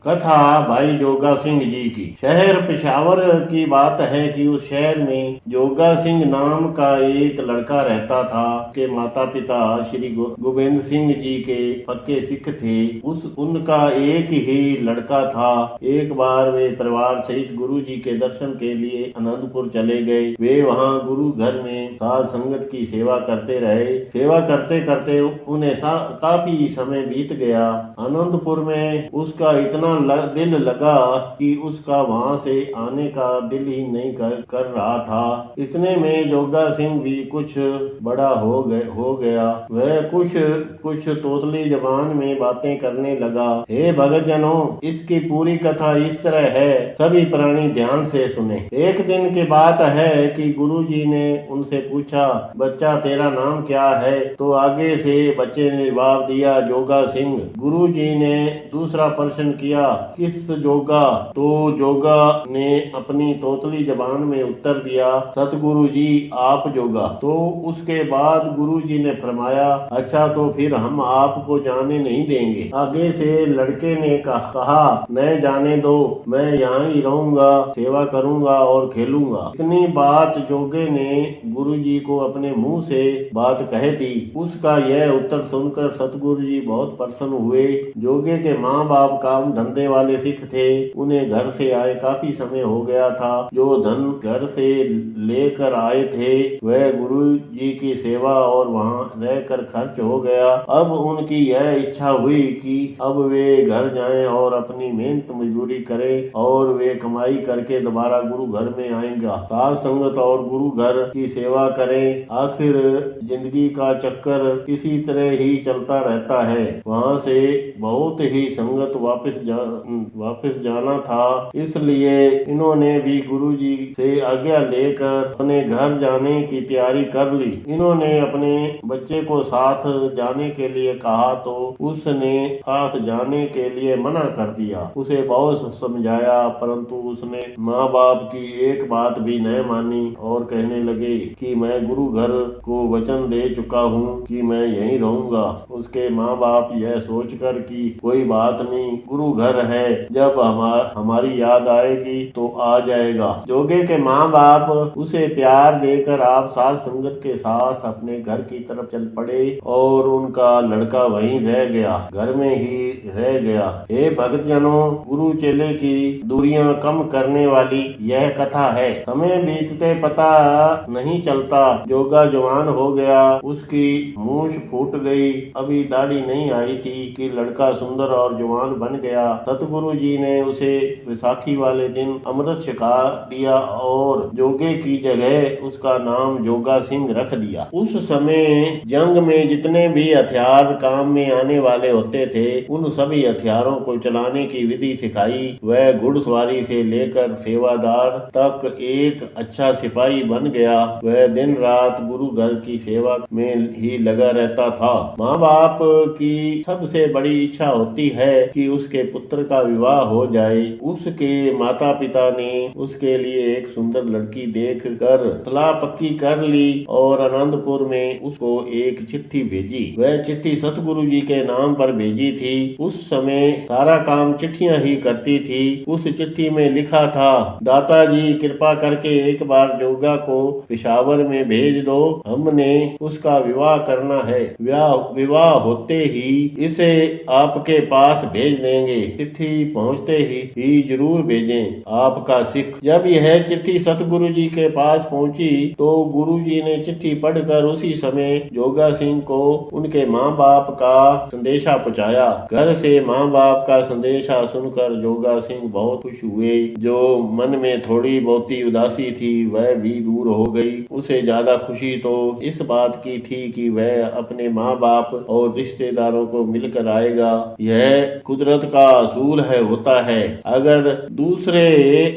कथा भाई जोगा सिंह जी की। शहर पेशावर की बात है कि उस शहर में जोगा सिंह नाम का एक लड़का रहता था। के माता पिता श्री गोविंद सिंह जी के पक्के सिख थे। उनका एक ही लड़का था। एक बार वे परिवार सहित गुरु जी के दर्शन के लिए आनंदपुर चले गए। वे वहां गुरु घर में साध संगत की सेवा करते रहे। सेवा करते करते उन्हें काफी समय बीत गया। आनंदपुर में उसका इतना दिल लगा कि उसका वहां से आने का दिल ही नहीं कर रहा था। इतने में जोगा सिंह भी कुछ बड़ा हो गया। वह कुछ तोतली जबान में बातें करने लगा। हे भगत जनों, इसकी पूरी कथा इस तरह है, सभी प्राणी ध्यान से सुने। एक दिन की बात है कि गुरुजी ने उनसे पूछा, बच्चा तेरा नाम क्या है? तो आगे से बच्चे ने जवाब दिया, जोगा सिंह। गुरुजी ने दूसरा प्रश्न किया, किस जोगा? तो जोगा ने अपनी तोतली जबान में उत्तर दिया, सतगुरु जी आप जोगा। तो उसके बाद गुरुजी ने फरमाया, अच्छा तो फिर हम आपको जाने नहीं देंगे। आगे से लड़के ने कहा, न जाने दो, मैं यहाँ ही रहूंगा, सेवा करूंगा और खेलूंगा। इतनी बात जोगे ने गुरुजी को अपने मुंह से बात कह दी। उसका यह उत्तर सुनकर सतगुरु जी बहुत प्रसन्न हुए। जोगे के माँ बाप काम धंधे वाले सिख थे। उन्हें घर से आए काफी समय हो गया था। जो धन घर से लेकर आए थे वह गुरु जी की सेवा और वहां रहकर खर्च हो गया। अब उनकी यह इच्छा हुई कि अब वे घर जाएं और अपनी मेहनत मजदूरी करें और वे कमाई करके दोबारा गुरु घर में आएंगे। साध संगत और गुरु घर की सेवा करें। आखिर जिंदगी का चक्कर इसी तरह ही चलता रहता है। वहां से बहुत ही संगत वापस जाना था, इसलिए इन्होंने भी गुरुजी से आज्ञा लेकर अपने घर जाने की तैयारी कर ली। इन्होंने अपने बच्चे को साथ जाने के लिए कहा तो उसने साथ जाने के लिए मना कर दिया। उसे बहुत समझाया परंतु उसने माँ बाप की एक बात भी न मानी और कहने लगे कि मैं गुरु घर को वचन दे चुका हूँ कि मैं यहीं रहूंगा। उसके माँ बाप यह सोचकर कि कोई बात नहीं, गुरु घर है, जब हमारी याद आएगी तो आ जाएगा। जोगे के माँ बाप उसे प्यार देकर आप साथ संगत के साथ अपने घर की तरफ चल पड़े और उनका लड़का वहीं रह गया, घर में ही रह गया। हे भक्त जनों, गुरु चेले की दूरियां कम करने वाली यह कथा है। समय बीतते पता नहीं चलता, जोगा जवान हो गया, उसकी मूछ फूट गई, अभी दाढ़ी नहीं आई थी कि लड़का सुंदर और जवान बन गया। सतगुरु जी ने उसे विसाखी वाले दिन अमृत छका दिया और जोगे की जगह उसका नाम जोगा सिंह रख दिया। उस समय जंग में जितने भी हथियार काम में आने वाले होते थे उन सभी हथियारों को चलाने की विधि सिखाई। वह घुड़सवारी से लेकर सेवादार तक एक अच्छा सिपाही बन गया। वह दिन रात गुरु घर की सेवा में ही लगा रहता था। माँ बाप की सबसे बड़ी इच्छा होती है कि उसके पुत्र का विवाह हो जाए। उसके माता पिता ने उसके लिए एक सुंदर लड़की देख कर सलाह पक्की कर ली और आनंदपुर में उसको एक चिट्ठी भेजी। वह चिट्ठी सतगुरु जी के नाम पर भेजी थी। उस समय सारा काम चिट्ठियां ही करती थी। उस चिट्ठी में लिखा था, दाता जी कृपा करके एक बार जोगा को पेशावर में भेज दो, हमने उसका विवाह करना है। विवाह होते ही इसे आपके पास भेज देंगे। चिट्ठी पहुंचते ही जरूर भेजें, आपका सिख। जब यह चिट्ठी सतगुरु जी के पास पहुंची तो गुरु जी ने चिट्ठी पढ़कर उसी समय जोगा सिंह को उनके माँ बाप का संदेशा पहुंचाया। घर से माँ बाप का संदेशा सुनकर जोगा सिंह बहुत खुश हुए। जो मन में थोड़ी बहुती उदासी थी वह भी दूर हो गई। उसे ज्यादा खुशी तो इस बात की थी कि वह अपने माँ बाप और रिश्तेदारों को मिलकर आएगा। यह कुदरत का असूल है, होता है। अगर दूसरे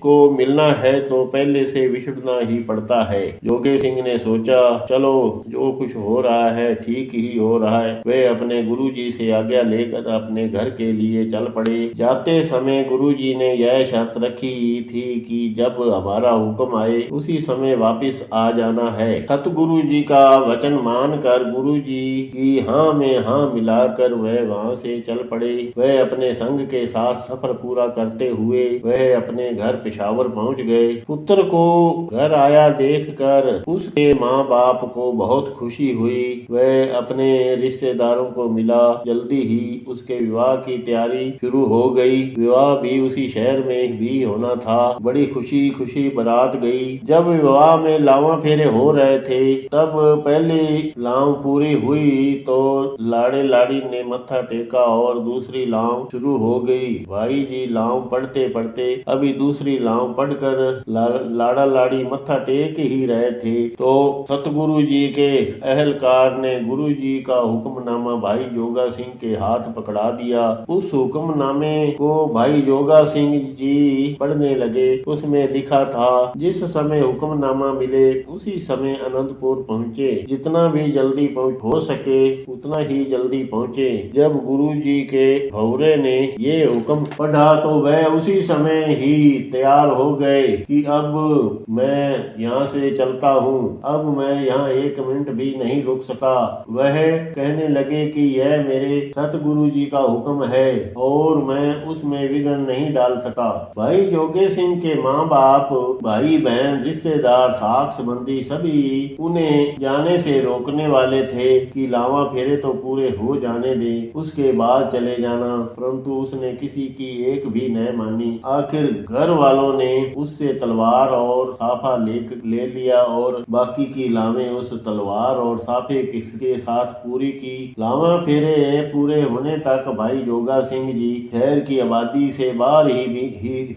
को मिलना है तो पहले से विछड़ना ही पड़ता है। जोगे सिंह ने सोचा, चलो जो कुछ हो रहा है ठीक ही हो रहा है। वे अपने गुरुजी से आज्ञा लेकर अपने घर के लिए चल पड़े। जाते समय गुरुजी ने यह शर्त रखी थी कि जब हमारा हुक्म आए उसी समय वापस आ जाना है। सतगुरु जी का वचन मानकर गुरुजी की हाँ में हाँ मिलाकर वह वहां से चल पड़े। वह अपने संग के साथ सफर पूरा करते हुए वह अपने घर पेशावर पहुंच गए। पुत्र को घर आया देखकर उसके माँ बाप को बहुत खुशी हुई। वह अपने रिश्तेदारों को मिला। जल्दी ही उसके विवाह की तैयारी शुरू हो गई। विवाह भी उसी शहर में भी होना था। बड़ी खुशी खुशी बारात गई। जब विवाह में लावा फेरे हो रहे थे तब पहली लाव पूरी हुई तो लाड़े लाड़ी ने मत्था टेका और दूसरी लाव शुरू हो गई। भाई जी लाव पढ़ते पढ़ते अभी दूसरी लाव पढ़कर लाड़ा लाड़ी मत्था टेक ही रहे थे तो सतगुरु जी के अहलकार ने गुरु जी का हुक्मनामा भाई जोगा सिंह के हाथ पकड़ा दिया। उस हुक्मनामे को भाई जोगा सिंह जी पढ़ने लगे। उसमें लिखा था, जिस समय हुक्मनामा मिले उसी समय अनंतपुर पहुँचे। जितना भी जल्दी हो सके उतना ही जल्दी पहुँचे। जब गुरु जी के भौरे ने ये हुक्म पढ़ा तो वह उसी समय ही तैयार हो गए कि अब मैं यहाँ से चलता हूँ। अब मैं यहाँ 1 मिनट भी नहीं रुक सका। वह कहने लगे कि यह मेरे सतगुरु जी का हुक्म है और मैं उसमें विघ्न नहीं डाल सका। भाई जोगे सिंह के माँ बाप, भाई बहन, रिश्तेदार, साख संबंधी सभी उन्हें जाने से रोकने वाले थे कि लावा फेरे तो पूरे हो जाने दे, उसके बाद चले जाना, परंतु उसने किसी की एक भी न मानी। आखिर घर वालों ने उससे तलवार और साफा ले लिया और बाकी की लावें उस तलवार और साफे के साथ पूरी की। लावा फेरे पूरे होने तक भाई जोगा सिंह जी शहर की आबादी से बाहर ही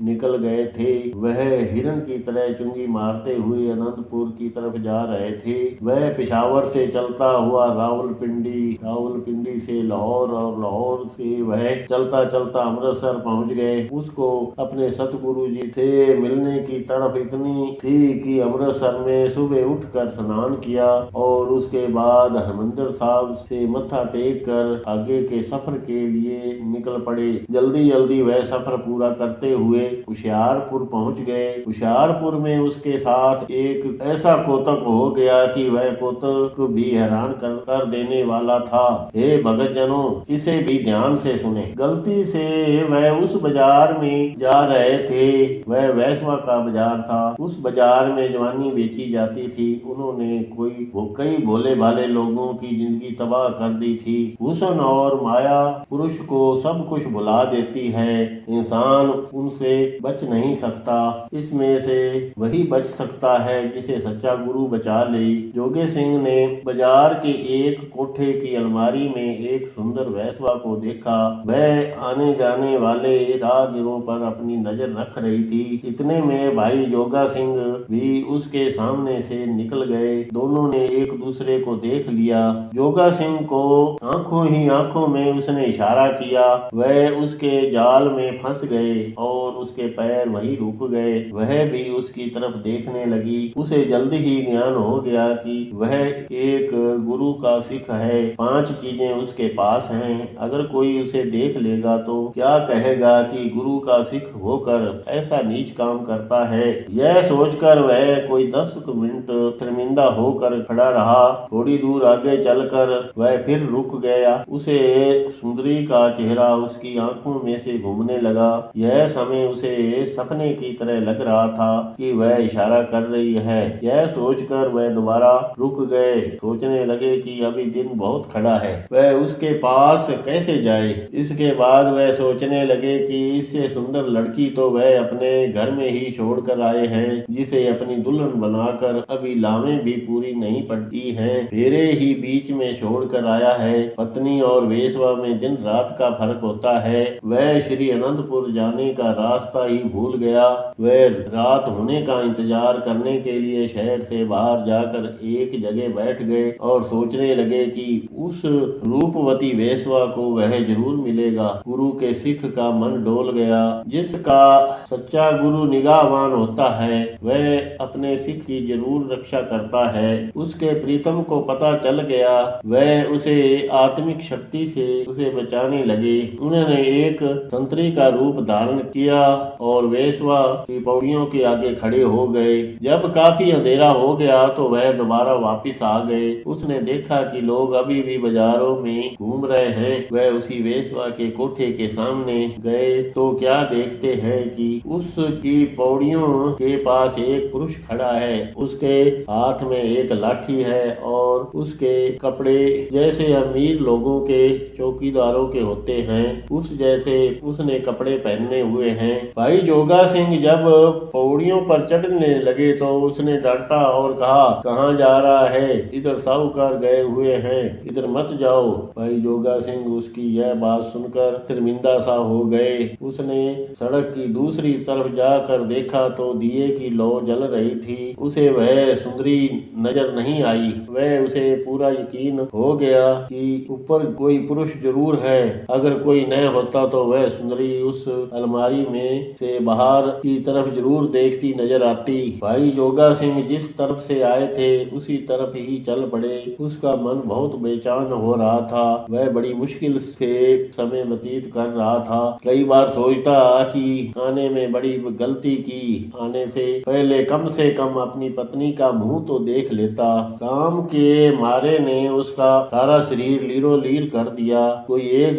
निकल गए थे। वह हिरण की तरह चुंगी मारते हुए अनंतपुर की तरफ जा रहे थे। वह पेशावर से चलता हुआ रावलपिंडी से लाहौर और लाहौर से वह चलता चलता अमृतसर पहुंच गए। उसको अपने सतगुरु जी से मिलने की तड़प इतनी थी कि अमृतसर में सुबह उठकर स्नान किया और उसके बाद हरमंदिर साहब से मत्था टेक कर आगे के सफर के लिए निकल पड़े। जल्दी जल्दी वह सफर पूरा करते हुए होशियारपुर पहुंच गए। होशियारपुर में उसके साथ एक ऐसा कौतक हो गया कि वह कौतक भी हैरान कर देने वाला था। हे भगत जनों, इसे भी ध्यान से सुने। गलती से वह उस बाजार में जा रहे थे। वह वैश्वा का बाजार था। उस बाजार में जवानी बेची जाती थी। उन्होंने कई भोले भाले लोगों की जिंदगी तबाह कर दी थी। हुस्न और माया पुरुष को सब कुछ भुला देती है। इंसान उनसे बच नहीं सकता। इसमें से वही बच सकता है जिसे सच्चा गुरु बचा ले। जोगे सिंह ने बाजार के एक कोठे की अलमारी में एक सुंदर वैश्वा को देखा। वह आने जाने वाले राहगीरों पर अपनी नजर रख रही थी। इतने में भाई जोगा सिंह भी उसके सामने से निकल गए। दोनों ने एक दूसरे को देख लिया। जोगा सिंह को आंखों ही आंखों में उसने इशारा किया। वह उसके जाल में फंस गए और उसके पैर वहीं रुक गए। वह भी उसकी तरफ देखने लगी। उसे जल्दी ही ज्ञान हो गया कि वह एक गुरु का सिख है। 5 चीजें उसके पास हैं। अगर कोई उसे देख लेगा तो क्या कहेगा कि गुरु का सिख होकर ऐसा नीच काम करता है। यह सोचकर वह कोई 10 मिनट शर्मिंदा होकर खड़ा रहा। थोड़ी दूर आगे चलकर वह फिर रुक गया। उसे सुंदरी का चेहरा उसकी आंखों में से घूमने लगा। यह समय उसे सपने की तरह लग रहा था कि वह इशारा कर रही है। यह सोचकर वह दोबारा रुक गए। सोचने लगे कि अभी दिन बहुत खड़ा है, वह उसके पास कैसे जाए। इसके बाद वह सोचने लगे कि इससे सुंदर लड़की तो वह अपने घर में ही छोड़कर आए हैं, जिसे अपनी दुल्हन बनाकर अभी लावें भी पूरी नहीं पड़ती हैं। फेरे ही बीच में छोड़कर आया है। पत्नी और वेश्वा में दिन रात का फर्क होता है। वह श्री अनंतपुर जाने का रास्ता ही भूल गया। वह रात होने का इंतजार करने के लिए शहर से बाहर जाकर एक जगह बैठ गए और सोचने लगे कि उस रूपवती वेश्वा को वह जरूर मिलेगा। गुरु के सिख का मन डोल गया। जिसका सच्चा गुरु निगाहवान होता है वह अपने सिख की जरूर रक्षा करता है। उसके प्रीतम को पता चल गया। वह उसे आत्मिक शक्ति से उसे बचाने लगे। उन्होंने एक संतरी का रूप धारण किया और वेश्वा की पौड़ियों के आगे खड़े हो गए। जब काफी अंधेरा हो गया तो वह दोबारा वापिस आ गए। उसने देखा कि लोग अभी भी बाजारों में घूम रहे हैं। वह उसी वेश्वा के कोठे के सामने गए तो क्या देखते हैं कि उसकी पौड़ियों के पास एक पुरुष खड़ा है। उसके हाथ में एक लाठी है और उसके कपड़े जैसे अमीर लोगों के चौकीदारों के होते हैं उस जैसे उसने कपड़े पहने हुए हैं। भाई जोगा सिंह जब पौड़ियों पर चढ़ने लगे तो उसने डांटा और कहा, कहाँ जा रहा है? इधर साहूकार गए हुए हैं, इधर मत जाओ। भाई जोगा सिंह उसकी यह बात सुनकर शर्मिंदा सा हो गए। उसने सड़क की दूसरी तरफ जाकर देखा तो दिए की लौ जल रही थी। उसे वह सुंदरी नजर नहीं आई। वह उसे पूरा यकीन हो गया कि ऊपर कोई पुरुष जरूर है। अगर कोई न होता तो वह सुंदरी उस अलमारी में से बाहर की तरफ जरूर देखती नजर आती। भाई जोगा सिंह जिस तरफ से आए थे उसी तरफ ही चल पड़े। उसका मन बहुत बेचैन हो रहा था। वह बड़ी मुश्किल से समय व्यतीत कर रहा था। कई बार सोचता कि आने में बड़ी गलती की, आने से कम अपनी पत्नी का मुंह तो देख लेता। काम के मारे ने उसका सारा शरीर लीरो लीर कर दिया। कोई एक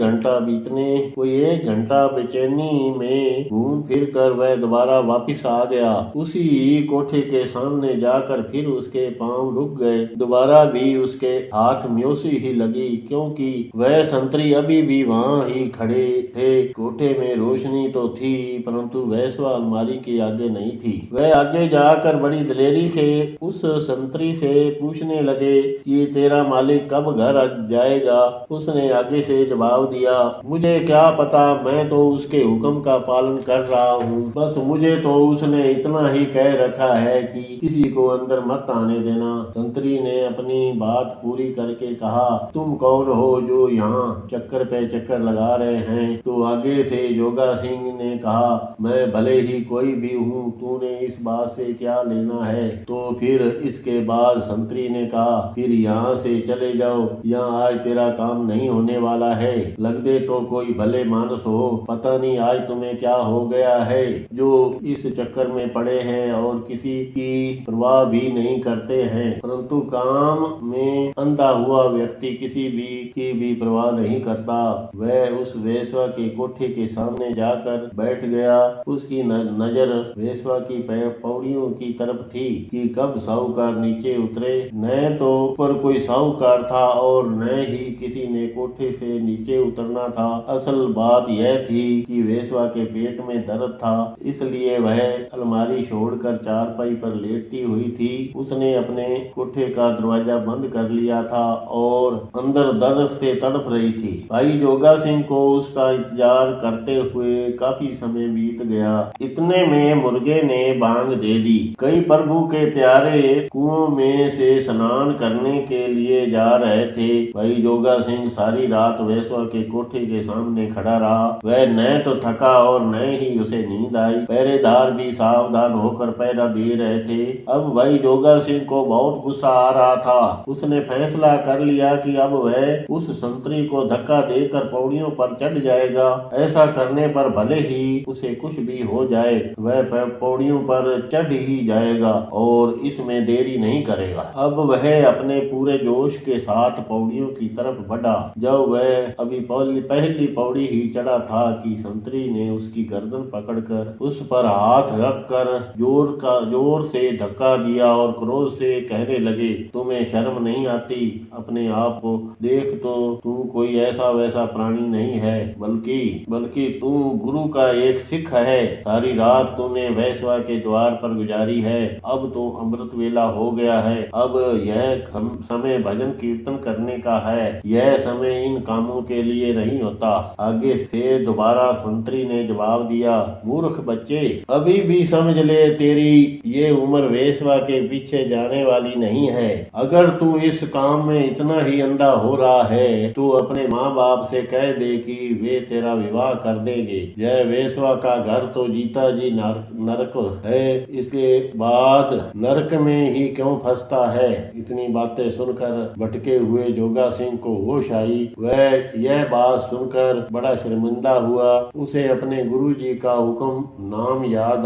घंटा बेचैनी में घूम फिर कर वह दोबारा वापिस आ गया। उसी कोठे के सामने जाकर फिर उसके पांव रुक गए। दोबारा भी उसके हाथ म्योसी ही लगी क्योंकि वह संतरी अभी भी वहाँ ही खड़े थे। कोठे में रोशनी तो थी परंतु वैश्वा अलमारी के आगे नहीं थी। वह आगे जाकर बड़ी दिलेरी से उस संतरी से पूछने लगे कि तेरा मालिक कब घर जाएगा? उसने आगे से जवाब दिया, मुझे क्या पता, मैं तो उसके हुक्म का पालन कर रहा हूँ। बस मुझे तो उसने इतना ही कह रखा है कि किसी को अंदर मत आने देना। संतरी ने अपनी बात पूरी करके कहा, तुम कौन हो जो यहाँ चक्कर पे चक्कर लगा रहे हैं? तो आगे से जोगा सिंह ने कहा, मैं भले ही कोई भी हूँ, तूने इस बात से क्या लेना है? तो फिर इसके बाद संतरी ने कहा, फिर यहाँ से चले जाओ, यहाँ आज तेरा काम नहीं होने वाला है। लगते तो कोई भले मानस हो, पता नहीं आज तुम्हें क्या हो गया है जो इस चक्कर में पड़े हैं और किसी की परवाह भी नहीं करते हैं। परंतु काम में अंधा हुआ व्यक्ति किसी की भी परवाह नहीं करता। वह उस वेश्वा के कोठे के सामने जाकर बैठ गया। उसकी नजर वेश्वा की पौड़ियों की तरफ थी कि कब साहूकार नीचे उतरे। न तो ऊपर कोई साहूकार था और न ही किसी ने कोठे से नीचे उतरना था। असल बात यह थी कि वेश्वा के पेट में दर्द था, इसलिए वह अलमारी छोड़कर चारपाई पर लेटी हुई थी। उसने अपने कोठे का दरवाजा बंद कर लिया था और अंदर दर्द से तड़प रही थी। भाई जोगा सिंह को उसका इंतजार करते हुए काफी समय बीत गया। इतने में मुर्गे ने बांग दे दी। कई प्रभु के प्यारे कुओं में से स्नान करने के लिए जा रहे थे। भाई जोगा सिंह सारी रात वेश्वा के कोठे के सामने खड़ा रहा। वह न तो थका और न ही उसे नींद आई। पहरेदार भी सावधान होकर पहरा दे रहे थे। अब भाई जोगा सिंह को बहुत गुस्सा आ रहा था। उसने फैसला कर लिया कि अब वह उस संतरी को धक्का देकर पौड़ियों पर चढ़ जाएगा। ऐसा करने पर भले ही उसे कुछ भी हो जाए, वह पौड़ियों पर चढ़ ही जाएगा और इसमें देरी नहीं करेगा। अब वह अपने पूरे जोश के साथ पौड़ियों की तरफ बढ़ा। जब वह अभी पहली पौड़ी ही चढ़ा था कि संतरी ने उसकी गर्दन पकड़कर उस पर हाथ रखकर जोर से धक्का दिया और क्रोध से कहने लगे, तुम्हें शर्म नहीं आती? अपने आप को देख तो तू कोई ऐसा वैसा प्राणी नहीं है, बल्कि तू गुरु का एक सिख है। सारी रात तूने वैश्वा के द्वार पर गुजारी है। अब तो अमृत वेला हो गया है। अब यह समय भजन कीर्तन करने का है। यह समय इन कामों के लिए नहीं होता। आगे से दोबारा संतरी ने जवाब दिया, मूर्ख बच्चे, अभी भी समझ ले, तेरी ये उम्र वेश्वा के पीछे जाने वाली नहीं है। अगर तू इस काम में इतना ही अंधा हो रहा है तो अपने माँ बाप से कह दे कि वे तेरा विवाह कर देंगे। यह वेश्वा का घर तो जीता जी नरक है, इसके बाद नरक में ही क्यों फंसता है? इतनी बातें सुनकर भटके हुए जोगा सिंह को होश आई। वह यह बात सुनकर बड़ा शर्मिंदा हुआ। उसे अपने गुरुजी का हुक्मनामा याद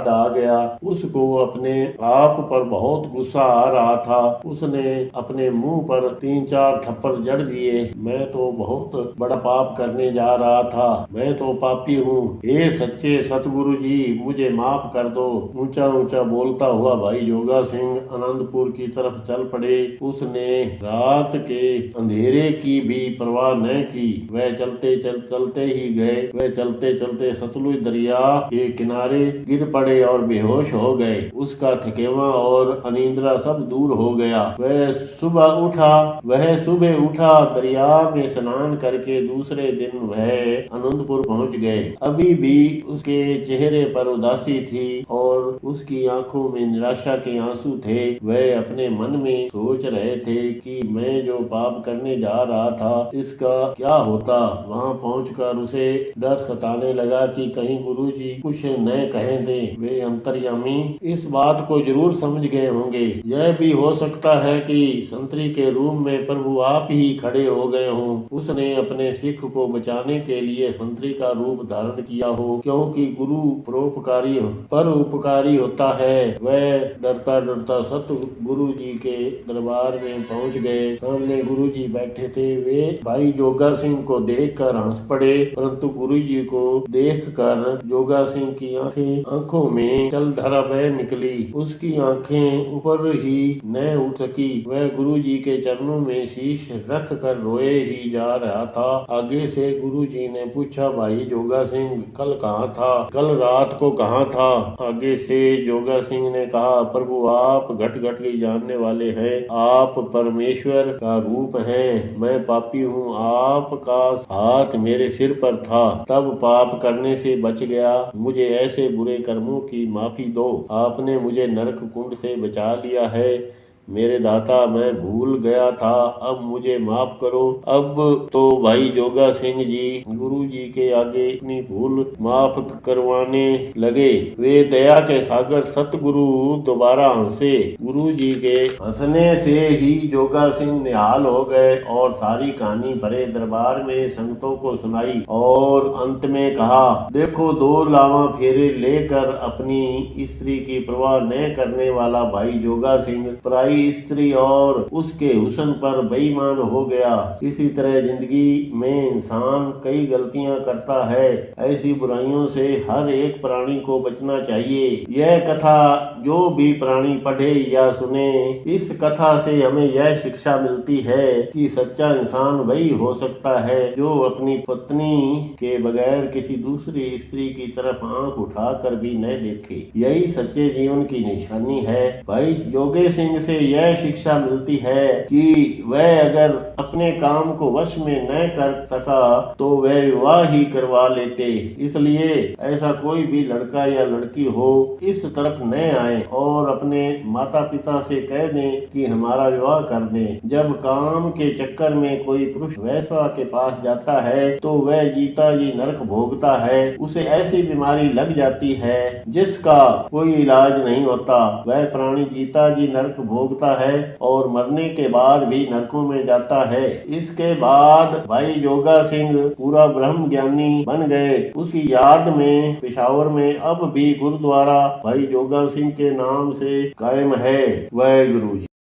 आ गया। उसको अपने आप पर बहुत गुस्सा आ रहा था। उसने अपने मुंह पर 3-4 थप्पड़ जड़ दिए। मैं तो बहुत बड़ा पाप करने जा रहा था, मैं तो पापी हूँ, हे सच्चे सतगुरु जी मुझे माफ कर दो। ऊंचा ऊंचा बोलता हुआ भाई जोगा सिंह आनंदपुर की तरफ चल पड़े। उसने रात के अंधेरे की भी परवाह न की। वह चलते ही गए। वह चलते चलते सतलुज दरिया के किनारे गिर पड़े और बेहोश हो गए। उसका थकेवा और अनिद्रा सब दूर हो गया। वह सुबह उठा, दरिया में स्नान करके दूसरे दिन वह आनंदपुर पहुंच गए। अभी भी उसके चेहरे पर उदासी थी और उसकी आंखों में निराशा के आंसू थे। वह अपने मन में सोच रहे थे कि मैं जो पाप करने जा रहा था इसका क्या होता। वहां पहुंचकर उसे डर सताने लगा कि कहीं गुरुजी कुछ न कह दे। वे अंतर्यामी इस बात को जरूर समझ गए होंगे। यह भी हो सकता है कि संतरी के रूम में प्रभु आप ही खड़े हो गए हों। उसने अपने सिख को बचाने के लिए संतरी का रूप धारण किया हो, क्योंकि गुरु परोपकारी होता है। वह डरता डरता सतगुरु जी के दरबार में पहुंच गए। सामने गुरु जी बैठे थे। वे भाई जोगा सिंह को देखकर हंस पड़े, परंतु गुरु जी को देखकर जोगा सिंह की आंखों में जलधारा बह निकली। उसकी आंखें ऊपर ही न उठ सकी। वह गुरु जी के चरणों में शीश रख कर रोए ही जा रहा था। आगे से गुरु जी ने पूछा, भाई जोगा सिंह कल कहाँ था? कल रात को कहाँ था? आगे से जोगा सिंह ने कहा, प्रभु आप घट घट के जानने वाले हैं। आप परमेश्वर का रूप हैं। मैं पापी हूँ। आपका हाथ मेरे सिर पर था, तब पाप करने से बच गया। मुझे ऐसे बुरे कर्मों की माफी दो। आपने मुझे नरक कुंड से बचा लिया है। मेरे दाता मैं भूल गया था, अब मुझे माफ करो। अब तो भाई जोगा सिंह जी गुरु जी के आगे अपनी भूल माफ करवाने लगे। वे दया के सागर सतगुरु दोबारा हंसे। गुरु जी के हंसने से ही जोगा सिंह निहाल हो गए और सारी कहानी भरे दरबार में संगतों को सुनाई और अंत में कहा, देखो 2 लावा फेरे लेकर अपनी स्त्री की परवाह न करने वाला भाई जोगा सिंह पराई स्त्री और उसके हुस्न पर बेईमान हो गया। इसी तरह जिंदगी में इंसान कई गलतियां करता है। ऐसी बुराइयों से हर एक प्राणी को बचना चाहिए। यह कथा जो भी प्राणी पढ़े या सुने, इस कथा से हमें यह शिक्षा मिलती है कि सच्चा इंसान वही हो सकता है जो अपनी पत्नी के बगैर किसी दूसरी स्त्री की तरफ आंख उठाकर भी न देखे। यही सच्चे जीवन की निशानी है। भाई जोगे सिंह से यह शिक्षा मिलती है कि वह अगर अपने काम को वश में न कर सका तो वह विवाह ही करवा लेते। इसलिए ऐसा कोई भी लड़का या लड़की हो इस तरफ न आए और अपने माता पिता से कह दें कि हमारा विवाह कर दें। जब काम के चक्कर में कोई पुरुष वैश्या के पास जाता है तो वह जीता जी नरक भोगता है। उसे ऐसी बीमारी लग जाती है जिसका कोई इलाज नहीं होता। वह प्राणी जीता जी नरक भोगता है और मरने के बाद भी नरकों में जाता है। इसके बाद भाई जोगा सिंह पूरा ब्रह्म ज्ञानी बन गए। उसकी याद में पेशावर में अब भी गुरुद्वारा भाई जोगा सिंह के नाम से कायम है। वाहे गुरु जी।